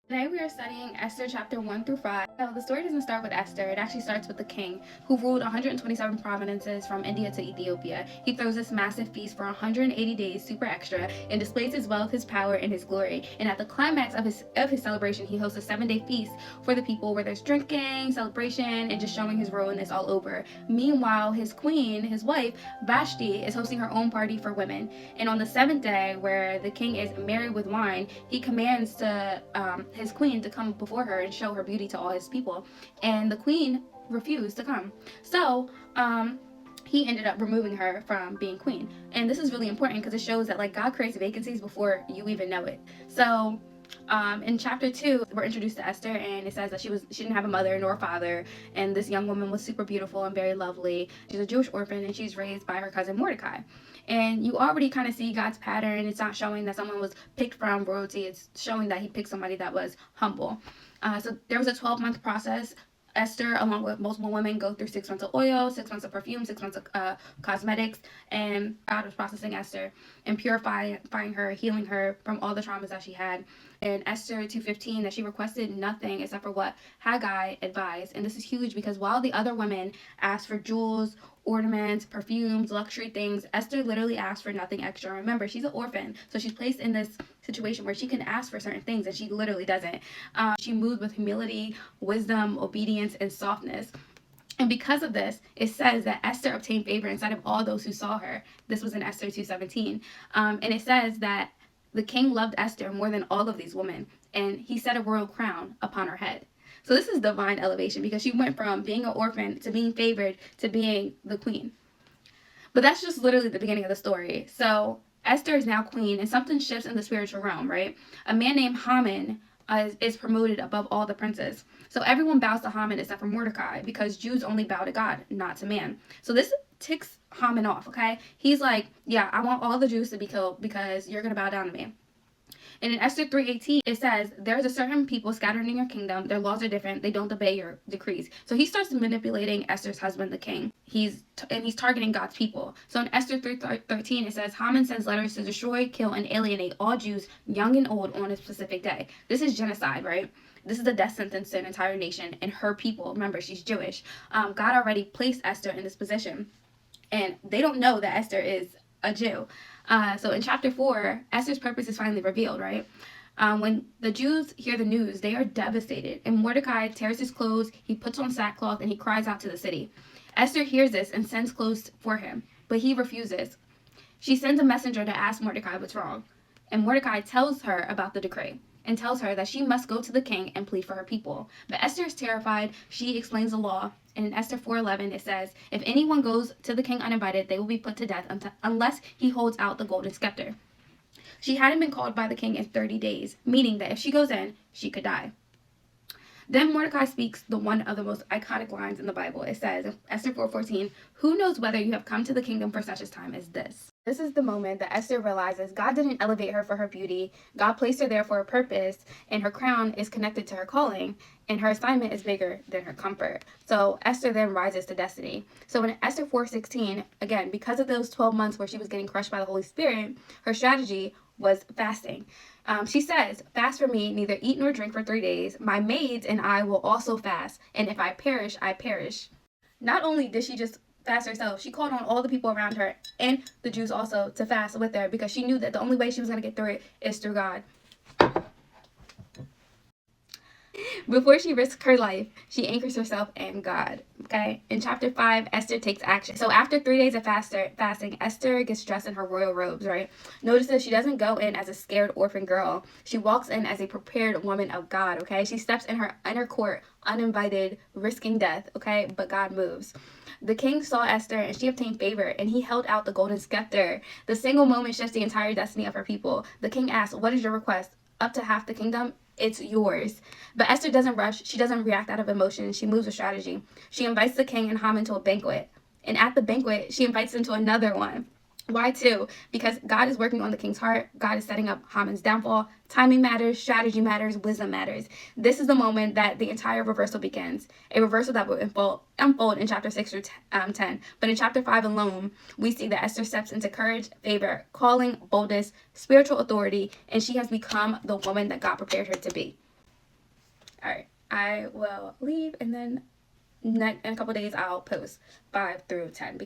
Today we are studying Esther chapter 1 through 5. So the story doesn't start with Esther, it actually starts with the king who ruled 127 provinces from India to Ethiopia. He throws this massive feast for 180 days, super extra, and displays his wealth, his power, and his glory. And at the climax of his celebration, he hosts a 7-day feast for the people where there's drinking, celebration, and just showing his royalness all over. Meanwhile, his queen, his wife, Vashti, is hosting her own party for women. And on the 7th day, where the king is merry with wine, he commands his queen to come before her and show her beauty to all his people, and the queen refused to come. So he ended up removing her from being queen. And this is really important because it shows that God creates vacancies before you even know it. So in chapter 2, we're introduced to Esther, and it says that she didn't have a mother nor a father, and this young woman was super beautiful and very lovely. She's a Jewish orphan, and she's raised by her cousin Mordecai. And you already kind of see God's pattern. It's not showing that someone was picked from royalty. It's showing that he picked somebody that was humble. So there was a 12-month process. Esther, along with multiple women, go through 6 months of oil, 6 months of perfume, 6 months of cosmetics, and God was processing Esther and purifying her, healing her from all the traumas that she had. In Esther 2:15, that she requested nothing except for what Haggai advised. And this is huge because while the other women asked for jewels, ornaments, perfumes, luxury things, Esther literally asked for nothing extra. Remember, she's an orphan, so she's placed in this situation where she can ask for certain things, and she literally doesn't. She moved with humility, wisdom, obedience, and softness. And because of this, it says that Esther obtained favor inside of all those who saw her. This was in Esther 2:17. And it says that the king loved Esther more than all of these women, and he set a royal crown upon her head. So this is divine elevation because she went from being an orphan to being favored to being the queen. But that's just literally the beginning of the story. So Esther is now queen, and something shifts in the spiritual realm, right? A man named Haman is promoted above all the princes. So everyone bows to Haman except for Mordecai, because Jews only bow to God, not to man. So this ticks Haman off, okay? He's like, yeah, I want all the Jews to be killed because you're going to bow down to me. And in Esther 3:18, it says, there's a certain people scattered in your kingdom. Their laws are different. They don't obey your decrees. So he starts manipulating Esther's husband, the king. He's targeting God's people. So in Esther 3:13, it says, Haman sends letters to destroy, kill, and alienate all Jews, young and old, on a specific day. This is genocide, right? This is a death sentence to an entire nation and her people. Remember, she's Jewish. God already placed Esther in this position, and they don't know that Esther is a Jew. So in chapter 4, Esther's purpose is finally revealed, right? When the Jews hear the news, they are devastated. And Mordecai tears his clothes, he puts on sackcloth, and he cries out to the city. Esther hears this and sends clothes for him, but he refuses. She sends a messenger to ask Mordecai what's wrong. And Mordecai tells her about the decree and tells her that she must go to the king and plead for her people. But Esther is terrified. She explains the law. And in Esther 4:11, it says, if anyone goes to the king uninvited, they will be put to death unless he holds out the golden scepter. She hadn't been called by the king in 30 days, meaning that if she goes in, she could die. Then Mordecai speaks the one of the most iconic lines in the Bible. It says in Esther 4:14, who knows whether you have come to the kingdom for such a time as this? This is the moment that Esther realizes God didn't elevate her for her beauty. God placed her there for a purpose, and her crown is connected to her calling, and her assignment is bigger than her comfort. So Esther then rises to destiny. So in Esther 4:16, again, because of those 12 months where she was getting crushed by the Holy Spirit, her strategy was fasting. She says, fast for me, neither eat nor drink for 3 days. My maids and I will also fast, and if I perish, I perish. Not only did she just fast herself, she called on all the people around her and the Jews also to fast with her, because she knew that the only way she was going to get through it is through God. Before she risks her life, she anchors herself in God. Okay? In chapter 5, Esther takes action. So after 3 days of fasting, Esther gets dressed in her royal robes, right? Notice that she doesn't go in as a scared orphan girl. She walks in as a prepared woman of God, okay? She steps in her inner court uninvited, risking death, okay? But God moves. The king saw Esther and she obtained favor, and he held out the golden scepter. The single moment shifts the entire destiny of her people. The king asked, what is your request? Up to half the kingdom? It's yours. But Esther doesn't rush. She doesn't react out of emotion. She moves with strategy. She invites the king and Haman to a banquet. And at the banquet, she invites him to another one. Why two? Because God is working on the king's heart. God is setting up Haman's downfall. Timing matters, strategy matters, wisdom matters. This is the moment that the entire reversal begins. A reversal that will unfold in chapter 6 through 10. But in chapter 5 alone, we see that Esther steps into courage, favor, calling, boldness, spiritual authority, and she has become the woman that God prepared her to be. I will leave, and then in a couple days I'll post 5 through 10.